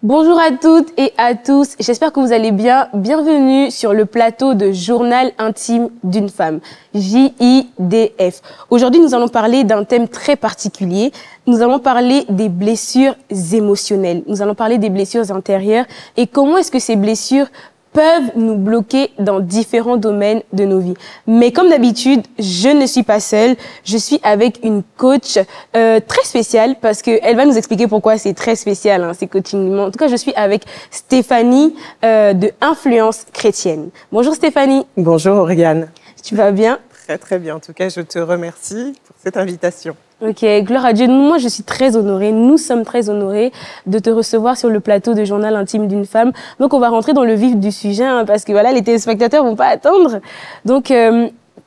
Bonjour à toutes et à tous, j'espère que vous allez bien. Bienvenue sur le plateau de Journal intime d'une femme, JIDF. Aujourd'hui, nous allons parler d'un thème très particulier. Nous allons parler des blessures émotionnelles. Nous allons parler des blessures intérieures et comment est-ce que ces blessures peuvent nous bloquer dans différents domaines de nos vies. Mais comme d'habitude, je ne suis pas seule. Je suis avec une coach très spéciale parce qu'elle va nous expliquer pourquoi c'est très spécial, hein, ces coachings. En tout cas, je suis avec Stéphanie de Influence Chrétienne. Bonjour Stéphanie. Bonjour Oriane. Tu vas bien? Très très bien. En tout cas, je te remercie pour cette invitation. Ok, gloire à Dieu. Moi, je suis très honorée. Nous sommes très honorés de te recevoir sur le plateau de Journal intime d'une femme. Donc, on va rentrer dans le vif du sujet hein, parce que voilà, les téléspectateurs vont pas attendre. Donc,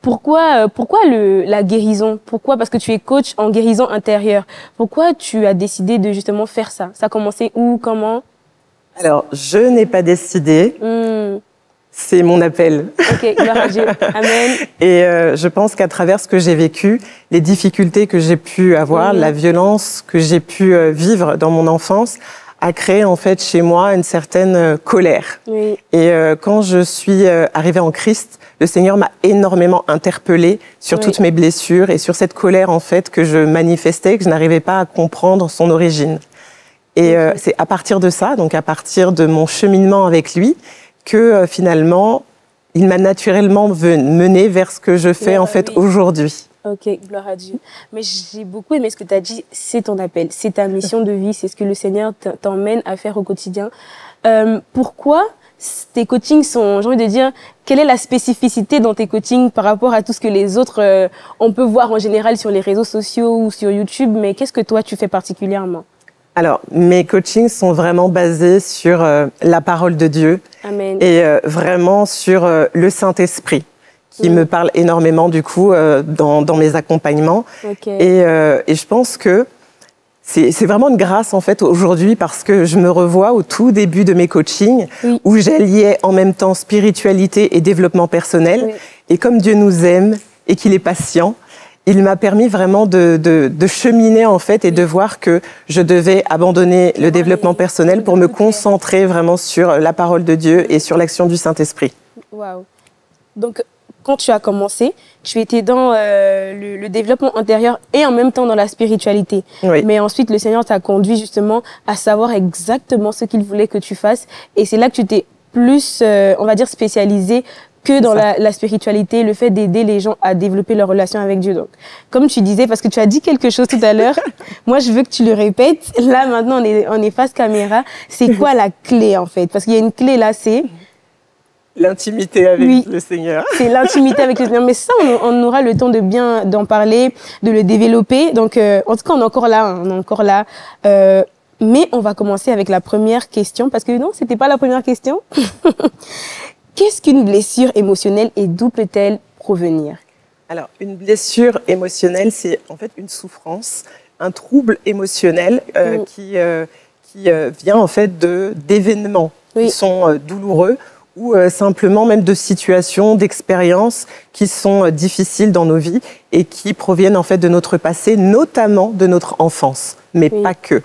pourquoi la guérison? Pourquoi? Parce que tu es coach en guérison intérieure. Pourquoi tu as décidé de justement faire ça? Ça a commencé où? Comment? Alors, je n'ai pas décidé. C'est mon appel. Ok, gloire à Dieu. Amen. Et je pense qu'à travers ce que j'ai vécu, les difficultés que j'ai pu avoir, la violence que j'ai pu vivre dans mon enfance, a créé en fait chez moi une certaine colère. Oui. Et quand je suis arrivée en Christ, le Seigneur m'a énormément interpellée sur toutes mes blessures et sur cette colère en fait que je manifestais, que je n'arrivais pas à comprendre son origine. Et c'est à partir de ça, donc à partir de mon cheminement avec lui, que finalement, il m'a naturellement mené vers ce que je fais en fait aujourd'hui. Ok, gloire à Dieu. Mais j'ai beaucoup aimé ce que tu as dit, c'est ton appel, c'est ta mission de vie, c'est ce que le Seigneur t'emmène à faire au quotidien. Pourquoi tes coachings sont, j'ai envie de dire, quelle est la spécificité dans tes coachings par rapport à tout ce que les autres, on peut voir en général sur les réseaux sociaux ou sur YouTube, mais qu'est-ce que toi tu fais particulièrement? Alors, mes coachings sont vraiment basés sur la parole de Dieu. Amen. Et vraiment sur le Saint-Esprit, qui me parle énormément du coup dans mes accompagnements. Et je pense que c'est vraiment une grâce en fait aujourd'hui parce que je me revois au tout début de mes coachings où j'alliais en même temps spiritualité et développement personnel. Et comme Dieu nous aime et qu'il est patient, il m'a permis vraiment de cheminer en fait et de voir que je devais abandonner le développement personnel pour me concentrer vraiment sur la parole de Dieu et sur l'action du Saint-Esprit. Waouh. Donc, quand tu as commencé, tu étais dans le développement intérieur et en même temps dans la spiritualité. Oui. Mais ensuite, le Seigneur t'a conduit justement à savoir exactement ce qu'il voulait que tu fasses. Et c'est là que tu t'es plus, on va dire, spécialisé que dans la spiritualité, le fait d'aider les gens à développer leur relation avec Dieu. Donc, comme tu disais, parce que tu as dit quelque chose tout à l'heure, moi, je veux que tu le répètes. Là, maintenant, on est face caméra. C'est quoi la clé, en fait? Parce qu'il y a une clé là, c'est... L'intimité avec le Seigneur. C'est l'intimité avec le Seigneur. Mais ça, on aura le temps de bien d'en parler, de le développer. Donc, en tout cas, on est encore là. On est encore là. Mais on va commencer avec la première question. Parce que non, c'était pas la première question. Qu'est-ce qu'une blessure émotionnelle et d'où peut-elle provenir? Alors, une blessure émotionnelle, c'est en fait une souffrance, un trouble émotionnel qui vient en fait d'événements qui sont douloureux ou simplement même de situations, d'expériences qui sont difficiles dans nos vies et qui proviennent en fait de notre passé, notamment de notre enfance, mais pas que.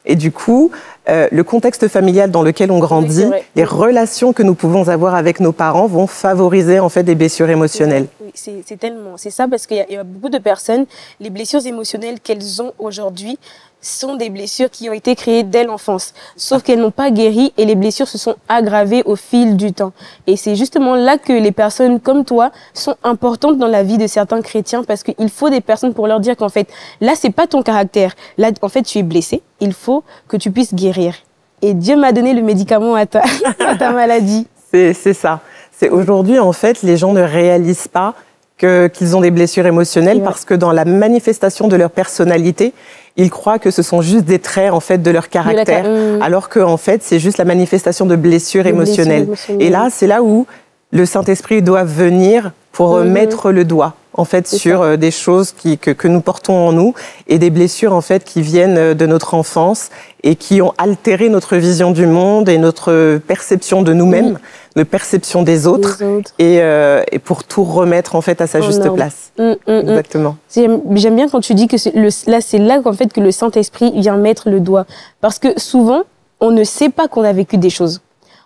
Et du coup, le contexte familial dans lequel on grandit, les relations que nous pouvons avoir avec nos parents vont favoriser en fait des blessures émotionnelles. Oui, c'est ça parce qu'il y a beaucoup de personnes, les blessures émotionnelles qu'elles ont aujourd'hui sont des blessures qui ont été créées dès l'enfance, sauf qu'elles n'ont pas guéri et les blessures se sont aggravées au fil du temps. Et c'est justement là que les personnes comme toi sont importantes dans la vie de certains chrétiens parce qu'il faut des personnes pour leur dire qu'en fait, là, c'est pas ton caractère. Là, en fait, tu es blessé. Il faut que tu puisses guérir. Et Dieu m'a donné le médicament à ta maladie. C'est ça. C'est aujourd'hui, en fait, les gens ne réalisent pas qu'ils ont des blessures émotionnelles parce que dans la manifestation de leur personnalité, ils croient que ce sont juste des traits en fait de leur caractère, alors que en fait c'est juste la manifestation de blessures émotionnelles. Et là, c'est là où le Saint-Esprit doit venir pour mettre le doigt en fait sur des choses que nous portons en nous et des blessures en fait qui viennent de notre enfance et qui ont altéré notre vision du monde et notre perception de nous-mêmes, notre perception des autres. Et pour tout remettre en fait à sa juste place. Exactement. J'aime bien quand tu dis que c'est là qu'en fait que le Saint-Esprit vient mettre le doigt, parce que souvent on ne sait pas qu'on a vécu des choses.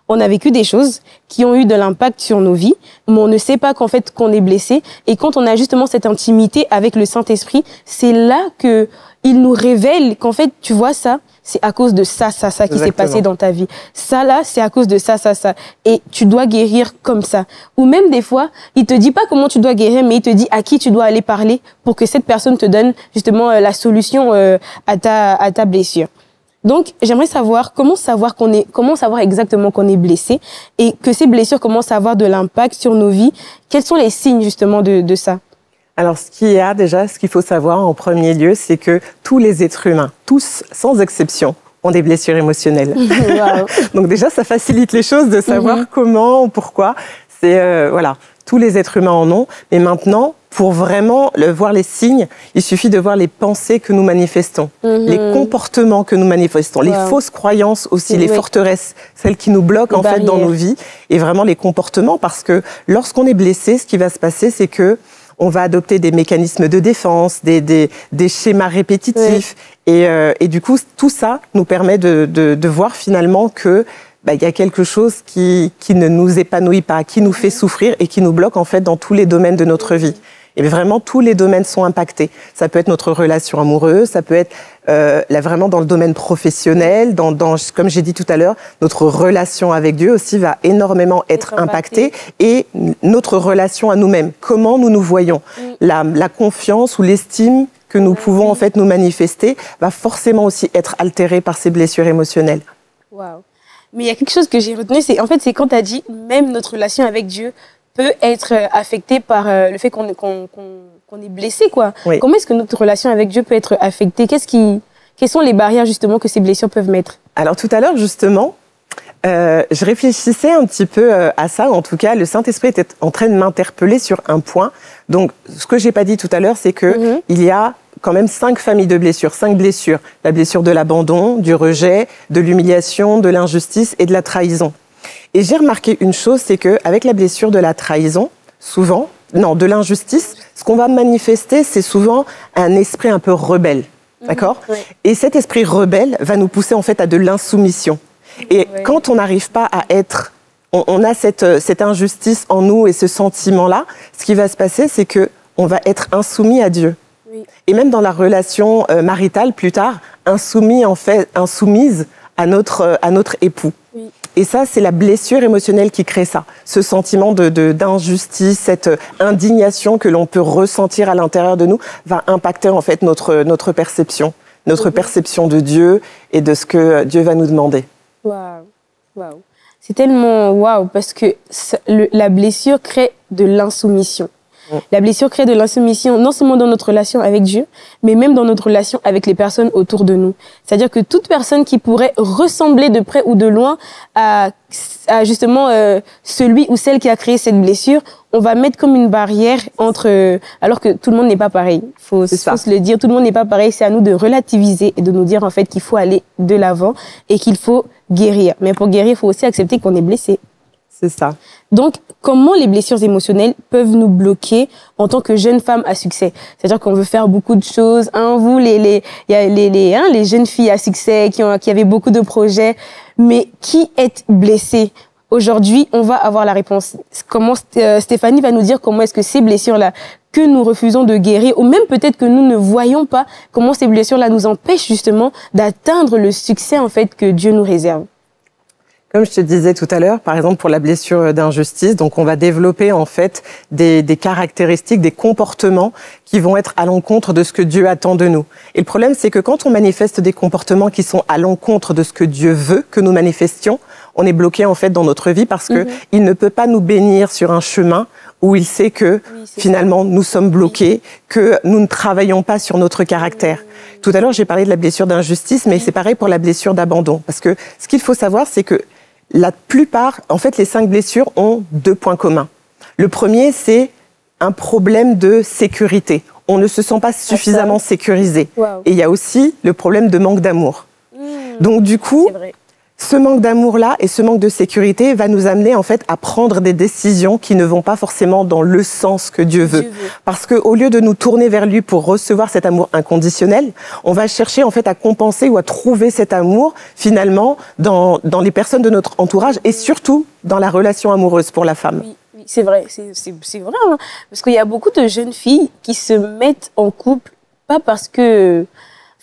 On a vécu des choses qui ont eu de l'impact sur nos vies, mais on ne sait pas qu'en fait qu'on est blessé. Et quand on a justement cette intimité avec le Saint-Esprit, c'est là que il nous révèle qu'en fait, tu vois ça, c'est à cause de ça qui s'est passé dans ta vie. Ça là, c'est à cause de ça. Et tu dois guérir comme ça. Ou même des fois, il te dit pas comment tu dois guérir, mais il te dit à qui tu dois aller parler pour que cette personne te donne justement la solution à ta blessure. Donc, j'aimerais savoir comment savoir exactement qu'on est blessé et que ces blessures commencent à avoir de l'impact sur nos vies. Quels sont les signes justement de ça? Alors, ce qu'il faut savoir en premier lieu, c'est que tous les êtres humains, tous sans exception, ont des blessures émotionnelles. Wow. Donc déjà, ça facilite les choses de savoir comment ou pourquoi. C'est voilà, tous les êtres humains en ont. Mais maintenant, pour vraiment voir les signes, il suffit de voir les pensées que nous manifestons, les comportements que nous manifestons, les fausses croyances aussi, les forteresses, celles qui nous bloquent en fait dans nos vies, et vraiment les comportements, parce que lorsqu'on est blessé, ce qui va se passer, c'est que on va adopter des mécanismes de défense, des schémas répétitifs, et du coup, tout ça nous permet de voir finalement que il y a quelque chose qui ne nous épanouit pas, qui nous fait souffrir et qui nous bloque en fait dans tous les domaines de notre vie. Et vraiment, tous les domaines sont impactés. Ça peut être notre relation amoureuse, ça peut être là vraiment dans le domaine professionnel, comme j'ai dit tout à l'heure, notre relation avec Dieu aussi va énormément être impactée, et notre relation à nous-mêmes, comment nous nous voyons, la confiance ou l'estime que nous pouvons en fait nous manifester va forcément aussi être altérée par ces blessures émotionnelles. Waouh. Mais il y a quelque chose que j'ai retenu, c'est quand tu as dit même notre relation avec Dieu peut être affectée par le fait qu'on est blessé, quoi. Oui. Comment est-ce que notre relation avec Dieu peut être affectée? Quelles sont les barrières justement que ces blessures peuvent mettre? Alors tout à l'heure justement, je réfléchissais un petit peu à ça. En tout cas, le Saint-Esprit était en train de m'interpeller sur un point. Donc, ce que j'ai pas dit tout à l'heure, c'est que il y a quand même 5 familles de blessures, 5 blessures. La blessure de l'abandon, du rejet, de l'humiliation, de l'injustice et de la trahison. Et j'ai remarqué une chose, c'est qu'avec la blessure de la trahison, de l'injustice, ce qu'on va manifester, c'est souvent un esprit un peu rebelle. D'accord ? Et cet esprit rebelle va nous pousser en fait à de l'insoumission. Et quand on n'arrive pas à être... On a cette injustice en nous et ce sentiment-là, ce qui va se passer, c'est qu'on va être insoumis à Dieu. Et même dans la relation maritale, plus tard, insoumise à notre époux. Oui. Et ça, c'est la blessure émotionnelle qui crée ça. Ce sentiment d'injustice, cette indignation que l'on peut ressentir à l'intérieur de nous, va impacter en fait notre perception de Dieu et de ce que Dieu va nous demander. Waouh. C'est tellement waouh, parce que la blessure crée de l'insoumission. La blessure crée de l'insoumission, non seulement dans notre relation avec Dieu, mais même dans notre relation avec les personnes autour de nous. C'est-à-dire que toute personne qui pourrait ressembler de près ou de loin à justement celui ou celle qui a créé cette blessure, on va mettre comme une barrière entre... alors que tout le monde n'est pas pareil. Faut se le dire, tout le monde n'est pas pareil. C'est à nous de relativiser et de nous dire en fait qu'il faut aller de l'avant et qu'il faut guérir. Mais pour guérir, il faut aussi accepter qu'on est blessé. C'est ça. Donc, comment les blessures émotionnelles peuvent nous bloquer en tant que jeune femme à succès? C'est-à-dire qu'on veut faire beaucoup de choses. Vous, il y a les jeunes filles à succès qui avaient beaucoup de projets. Mais qui est blessé? Aujourd'hui, on va avoir la réponse. Comment Stéphanie va nous dire comment est-ce que ces blessures-là que nous refusons de guérir, ou même peut-être que nous ne voyons pas, comment ces blessures-là nous empêchent justement d'atteindre le succès en fait que Dieu nous réserve. Comme je te disais tout à l'heure, par exemple pour la blessure d'injustice, donc on va développer en fait des caractéristiques, des comportements qui vont être à l'encontre de ce que Dieu attend de nous. Et le problème, c'est que quand on manifeste des comportements qui sont à l'encontre de ce que Dieu veut que nous manifestions, on est bloqué en fait dans notre vie parce que il ne peut pas nous bénir sur un chemin où il sait que finalement nous sommes bloqués, que nous ne travaillons pas sur notre caractère. Tout à l'heure, j'ai parlé de la blessure d'injustice, mais c'est pareil pour la blessure d'abandon. Parce que ce qu'il faut savoir, c'est que la plupart, en fait, les 5 blessures ont 2 points communs. Le premier, c'est un problème de sécurité. On ne se sent pas suffisamment sécurisé. Wow. Et il y a aussi le problème de manque d'amour. Donc du coup, ce manque d'amour-là et ce manque de sécurité va nous amener en fait à prendre des décisions qui ne vont pas forcément dans le sens que Dieu veut. Parce que au lieu de nous tourner vers lui pour recevoir cet amour inconditionnel, on va chercher en fait à compenser ou à trouver cet amour finalement dans les personnes de notre entourage et surtout dans la relation amoureuse pour la femme. Oui. C'est vrai, c'est vrai, hein. Parce qu'il y a beaucoup de jeunes filles qui se mettent en couple, pas parce que...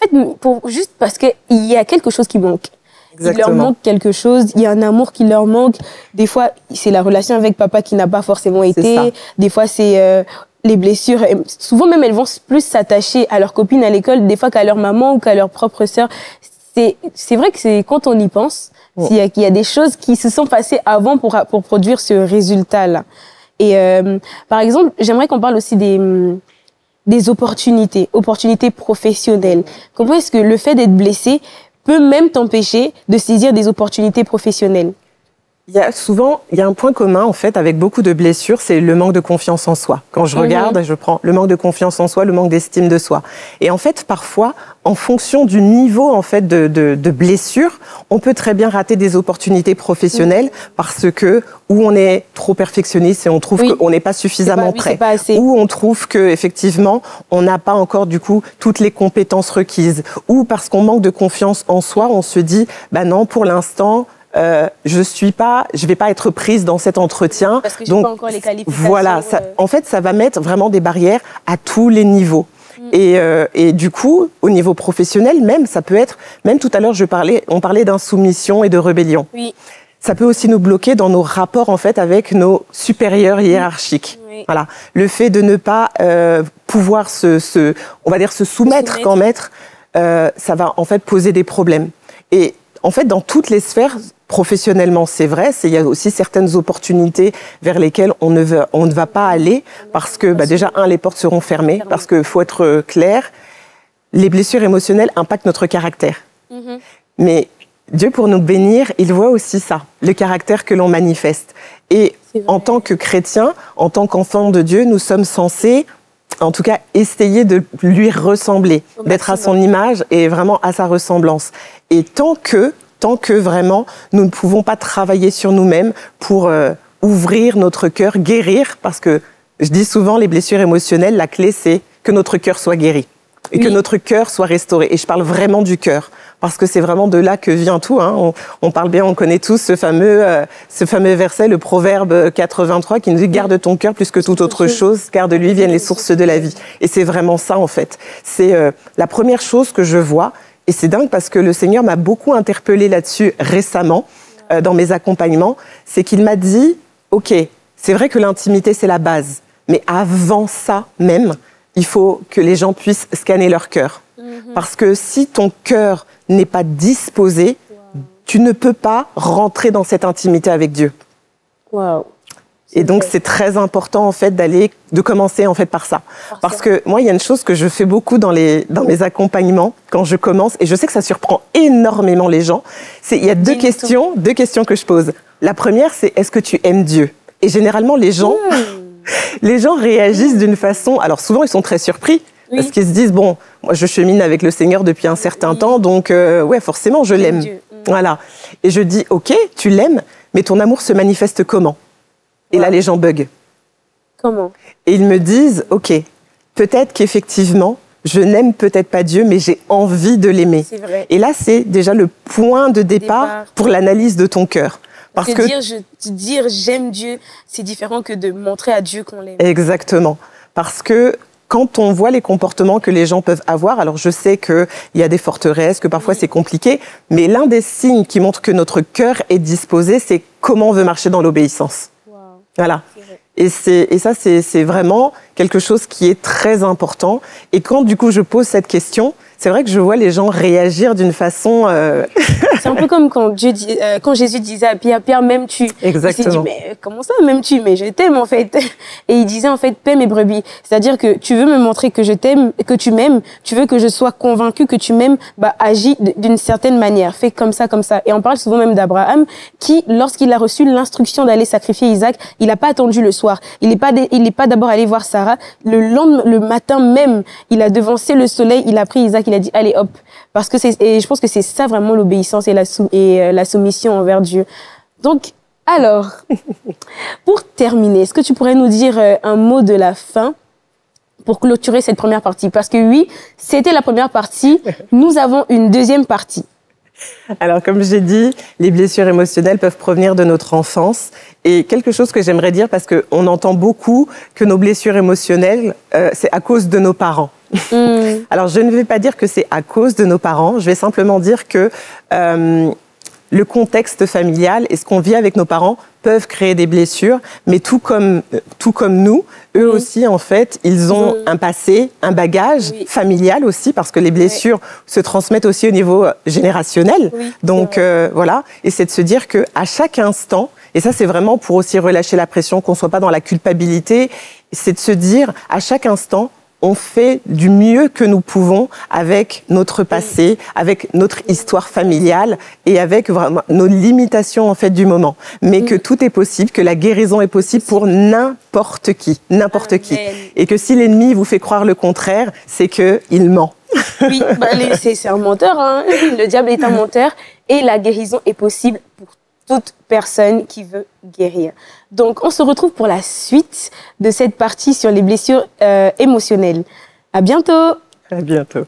En fait, juste parce qu'il y a quelque chose qui manque. Exactement. Il leur manque quelque chose, il y a un amour qui leur manque. Des fois, c'est la relation avec papa qui n'a pas forcément été. Des fois, c'est les blessures. Et souvent, même, elles vont plus s'attacher à leur copine à l'école, des fois qu'à leur maman ou qu'à leur propre sœur. C'est vrai que c'est quand on y pense, qu'il y a des choses qui se sont passées avant pour produire ce résultat-là. Et par exemple, j'aimerais qu'on parle aussi des opportunités professionnelles. Comment est-ce que le fait d'être blessé peut même t'empêcher de saisir des opportunités professionnelles? Il y a un point commun en fait avec beaucoup de blessures, c'est le manque de confiance en soi. Quand je regarde, je prends le manque de confiance en soi, le manque d'estime de soi. Et en fait, parfois, en fonction du niveau en fait de blessure, on peut très bien rater des opportunités professionnelles parce que ou on est trop perfectionniste et on trouve qu'on n'est pas suffisamment prêt, ou on trouve que effectivement on n'a pas encore du coup toutes les compétences requises, ou parce qu'on manque de confiance en soi, on se dit bah non pour l'instant. Je vais pas être prise dans cet entretien. Parce que j'ai pas encore les qualifications. Voilà, en fait, ça va mettre vraiment des barrières à tous les niveaux. Et du coup, au niveau professionnel, même, ça peut être, même tout à l'heure, on parlait d'insoumission et de rébellion. Oui. Ça peut aussi nous bloquer dans nos rapports, en fait, avec nos supérieurs hiérarchiques. Oui. Voilà. Le fait de ne pas pouvoir on va dire, se soumettre qu'en maître, ça va, en fait, poser des problèmes. Et, en fait, dans toutes les sphères, professionnellement, c'est vrai, il y a aussi certaines opportunités vers lesquelles on ne va pas aller parce que, déjà, les portes seront fermées, parce qu'il faut être clair, les blessures émotionnelles impactent notre caractère. Mais Dieu, pour nous bénir, il voit aussi ça, le caractère que l'on manifeste. Et en tant que chrétien, en tant qu'enfant de Dieu, nous sommes censés, en tout cas, essayer de lui ressembler, d'être à son image et vraiment à sa ressemblance. Et tant que vraiment, nous ne pouvons pas travailler sur nous-mêmes pour ouvrir notre cœur, guérir, parce que je dis souvent, les blessures émotionnelles, la clé, c'est que notre cœur soit guéri et que notre cœur soit restauré. Et je parle vraiment du cœur, parce que c'est vraiment de là que vient tout. Hein. On parle bien, on connaît tous ce fameux verset, le Proverbe 83, qui nous dit « Garde ton cœur plus que toute autre chose, car de lui viennent les sources de la vie ». Et c'est vraiment ça, en fait. C'est la première chose que je vois. Et c'est dingue parce que le Seigneur m'a beaucoup interpellée là-dessus récemment, dans mes accompagnements. C'est qu'il m'a dit, OK, c'est vrai que l'intimité, c'est la base. Mais avant ça même, il faut que les gens puissent scanner leur cœur. Parce que si ton cœur n'est pas disposé, tu ne peux pas rentrer dans cette intimité avec Dieu. Wow. Et donc, c'est très important, en fait, de commencer, en fait, par ça. Parce que moi, il y a une chose que je fais beaucoup dans mes accompagnements, quand je commence, et je sais que ça surprend énormément les gens, il y a deux questions que je pose. La première, c'est est-ce que tu aimes Dieu? Et généralement, les gens réagissent d'une façon, alors souvent, ils sont très surpris, parce qu'ils se disent, bon, moi, je chemine avec le Seigneur depuis un certain temps, donc, ouais, forcément, je l'aime. Voilà. Et je dis, OK, tu l'aimes, mais ton amour se manifeste comment? Et là, les gens bug. Comment? Et ils me disent, OK, peut-être qu'effectivement, je n'aime peut-être pas Dieu, mais j'ai envie de l'aimer. C'est vrai. Et là, c'est déjà le point de départ pour l'analyse de ton cœur. Parce que dire j'aime Dieu, c'est différent que de montrer à Dieu qu'on l'aime. Exactement. Parce que quand on voit les comportements que les gens peuvent avoir, alors je sais qu'il y a des forteresses, que parfois c'est compliqué, mais l'un des signes qui montre que notre cœur est disposé, c'est comment on veut marcher dans l'obéissance. Voilà. Et ça, c'est vraiment quelque chose qui est très important. Et quand, du coup, je pose cette question, c'est vrai que je vois les gens réagir d'une façon... C'est un peu comme quand Jésus disait à Pierre, Pierre, m'aimes-tu? Exactement. Il s'est dit, mais comment ça, m'aimes-tu? Mais je t'aime, en fait. Et il disait, en fait, paie mes brebis. C'est-à-dire que tu veux me montrer que je t'aime, que tu m'aimes, tu veux que je sois convaincue que tu m'aimes, agis d'une certaine manière, fais comme ça, comme ça. Et on parle souvent même d'Abraham, qui, lorsqu'il a reçu l'instruction d'aller sacrifier Isaac, il n'a pas attendu le soir. Il n'est pas d'abord allé voir Sarah. Le matin même, il a devancé le soleil, il a pris Isaac, qu'il a dit, allez hop. Parce que et je pense que c'est ça vraiment l'obéissance et la soumission envers Dieu. Donc, alors, pour terminer, est-ce que tu pourrais nous dire un mot de la fin pour clôturer cette première partie? Parce que oui, c'était la première partie. Nous avons une deuxième partie. Alors, comme j'ai dit, les blessures émotionnelles peuvent provenir de notre enfance. Et quelque chose que j'aimerais dire, parce qu'on entend beaucoup que nos blessures émotionnelles, c'est à cause de nos parents. Alors, je ne vais pas dire que c'est à cause de nos parents. Je vais simplement dire que le contexte familial et ce qu'on vit avec nos parents peuvent créer des blessures, mais tout comme nous, eux aussi, en fait, ils ont un passé, un bagage familial aussi, parce que les blessures se transmettent aussi au niveau générationnel. Donc, voilà. Et c'est de se dire qu'à chaque instant, et ça, c'est vraiment pour aussi relâcher la pression, qu'on ne soit pas dans la culpabilité, c'est de se dire, à chaque instant, on fait du mieux que nous pouvons avec notre passé, avec notre histoire familiale et avec vraiment nos limitations en fait du moment. Mais que tout est possible, que la guérison est possible pour n'importe qui, n'importe qui. Et que si l'ennemi vous fait croire le contraire, c'est qu'il ment. Oui, bah, c'est un menteur, hein. Le diable est un menteur et la guérison est possible pour toute personne qui veut guérir. Donc, on se retrouve pour la suite de cette partie sur les blessures émotionnelles. À bientôt. À bientôt.